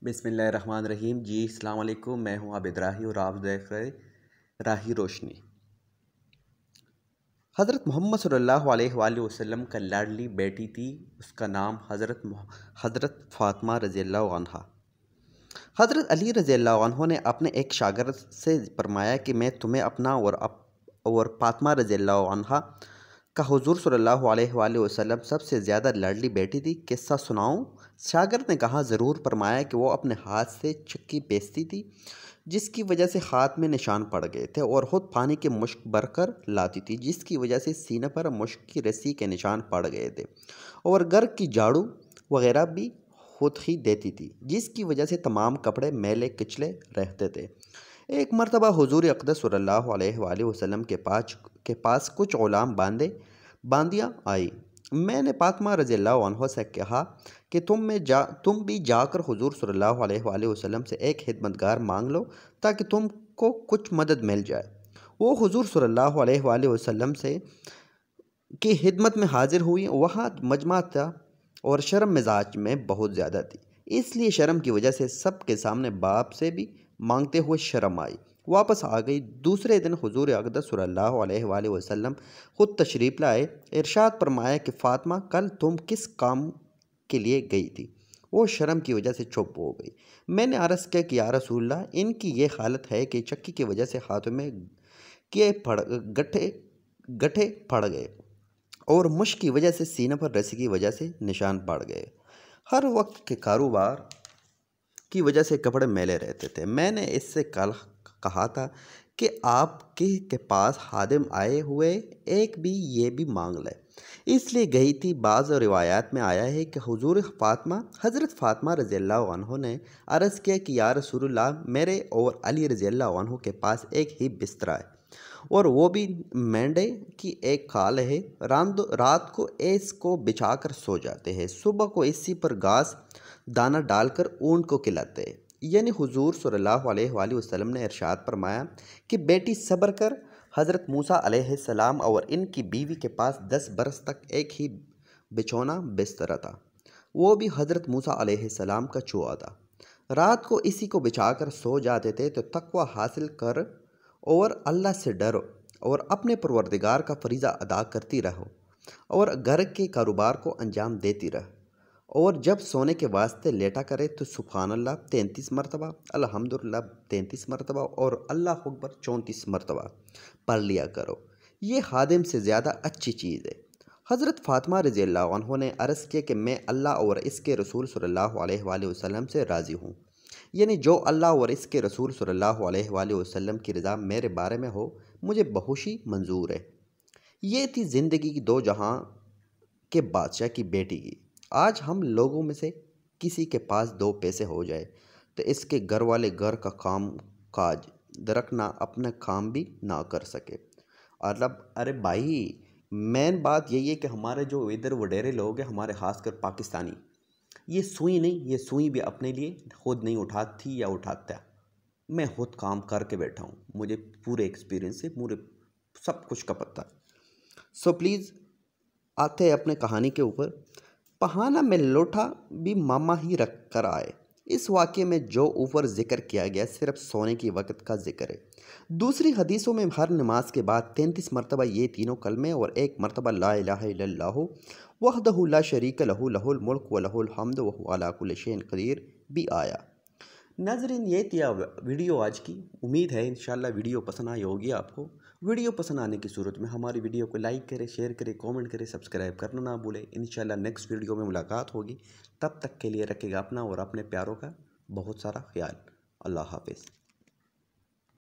بسم اللہ الرحمن الرحیم۔ جی السلام علیکم، میں ہوں عابد راہی اور آپ دیکھ رہے راہی روشنی۔ حضرت محمد صلی اللہ علیہ وآلہ وسلم کا لاڈلی بیٹی تھی، اس کا نام حضرت فاطمہ رضی اللہ عنہ۔ حضرت علی رضی اللہ عنہ نے اپنے ایک شاگرد سے فرمایا کہ میں تمہیں اپنا اور فاطمہ رضی اللہ عنہ کا حضور صلی اللہ علیہ وآلہ وسلم سب سے زیادہ لاڈلی بیٹی تھی قصہ سناؤں؟ شاگرد نے کہا ضرور۔ فرمایا کہ وہ اپنے ہاتھ سے چکی پیستی تھی جس کی وجہ سے ہاتھ میں نشان پڑ گئے تھے، اور خود پانی کے مشک بھر کر لاتی تھی جس کی وجہ سے سینے پر مشک کی رسی کے نشان پڑ گئے تھے، اور گھر کی جھاڑو وغیرہ بھی خود ہی دیتی تھی جس کی وجہ سے تمام کپڑے میلے کچلے رہتے تھے۔ ایک مرتبہ حضور اقدس صلی اللہ علیہ وآلہ وسلم کے پاس کچھ غلام باندیاں آئی۔ میں نے فاطمہ رضی اللہ عنہ سے کہا کہ تم بھی جا کر حضور صلی اللہ علیہ وآلہ وسلم سے ایک خدمتگار مانگ لو تاکہ تم کو کچھ مدد مل جائے۔ وہ حضور صلی اللہ علیہ وآلہ وسلم کی خدمت میں حاضر ہوئی۔ وہاں مجمع تھا اور شرم مزاج میں بہت زیادہ تھی، اس لیے شرم کی وجہ سے سب کے سامنے باپ سے بھی مانگتے ہوئے شرم آئی، واپس آ گئی۔ دوسرے دن حضور اقدس صلی اللہ علیہ وآلہ وسلم خود تشریف لائے۔ ارشاد فرمایا کہ فاطمہ کل تم کس کام کے لیے گئی تھی؟ وہ شرم کی وجہ سے چپ ہو گئی۔ میں نے عرض کیا کہ یا رسول اللہ، ان کی یہ حالت ہے کہ چکی کی وجہ سے ہاتھوں میں گٹھے پڑ گئے اور مشک کی وجہ سے سینے پر رسی کی وجہ سے نشان پڑ گئے۔ ہر وقت کے کاروبار کی وجہ سے کپڑے میلے رہتے تھے۔ میں نے اس سے کل کہا تھا کہ آپ کے پاس خادم آئے ہوئے ایک بھی یہ بھی مانگ لے، اس لیے گئی تھی۔ بعض روایات میں آیا ہے کہ حضرت فاطمہ رضی اللہ عنہ نے عرض کیا کہ یا رسول اللہ، میرے اور علی رضی اللہ عنہ کے پاس ایک ہی بستر ہے اور وہ بھی مینڈے کی ایک کھال ہے۔ رات کو اس کو بچھا کر سو جاتے ہیں، صبح کو اسی پر گھاس دانہ ڈال کر اونٹ کو کھلاتے ہیں۔ یعنی حضور صلی اللہ علیہ وآلہ وسلم نے ارشاد فرمایا کہ بیٹی صبر کر۔ حضرت موسیٰ علیہ السلام اور ان کی بیوی کے پاس 10 برس تک ایک ہی بچھونا بستر تھا، وہ بھی حضرت موسیٰ علیہ السلام کا چوہا تھا۔ رات کو اسی کو بچھا کر سو جاتے تھے۔ تو تقوی حاصل کر اور اللہ سے ڈرو اور اپنے پروردگار کا فریضہ ادا کرتی رہو اور گھر کے کاروبار کو انجام دیتی رہو، اور جب سونے کے واسطے لیٹا کرے تو سبحان اللہ 33 مرتبہ، الحمدللہ 33 مرتبہ اور اللہ اکبر 34 مرتبہ پڑھ لیا کرو۔ یہ خادم سے زیادہ اچھی چیز ہے۔ حضرت فاطمہ رضی اللہ عنہ نے عرض کیا کہ میں اللہ اور اس کے رسول صلی اللہ علیہ وآلہ وسلم سے راضی ہوں، یعنی جو اللہ اور اس کے رسول صلی اللہ علیہ وآلہ وسلم کی رضا میرے بارے میں ہو مجھے بہوشی منظور ہے۔ یہ تھی زندگی کی دو جہاں کے بادشاہ کی بیٹی کی۔ آج ہم لوگوں میں سے کسی کے پاس 2 پیسے ہو جائے تو اس کے گھر والے گھر کا کام کاج درکنا اپنا کام بھی نہ کر سکے۔ ارے بھائی، مین بات یہی ہے کہ ہمارے جو ادھر وڈیرے لوگ ہیں، ہمارے خاص کر پاکستانی، یہ سوئی نہیں، یہ سوئی بھی اپنے لیے خود نہیں اٹھاتی یا اٹھاتا۔ میں خود کام کر کے بیٹھا ہوں، مجھے پورے ایکسپیرینس سے پورے سب کچھ کا پتہ ہے۔ سو پلیز آتے ہیں اپنے کہانی کے اوپر۔ پہانا میں لوٹا بھی ماما ہی رکھ کر آئے۔ اس واقعے میں جو اوپر ذکر کیا گیا صرف سونے کی وقت کا ذکر ہے۔ دوسری حدیثوں میں ہر نماز کے بعد 33 مرتبہ یہ تینوں کلمے اور 1 مرتبہ لا الہ الا اللہ وحدہ لا شریک لہ لہ الملک ولہ الحمد وہو علی کل شیء قدیر بھی آیا۔ ناظرین، یہ تھی ویڈیو آج کی۔ امید ہے انشاءاللہ ویڈیو پسند آئی ہوگی آپ کو۔ ویڈیو پسند آنے کی صورت میں ہماری ویڈیو کو لائک کریں، شیئر کریں، کامنٹ کریں، سبسکرائب کرنا نہ بھولیں۔ انشاءاللہ نیکسٹ ویڈیو میں ملاقات ہوگی، تب تک کے لیے رکھے گا اپنا اور اپنے پیاروں کا بہت سارا خیال۔ اللہ حافظ۔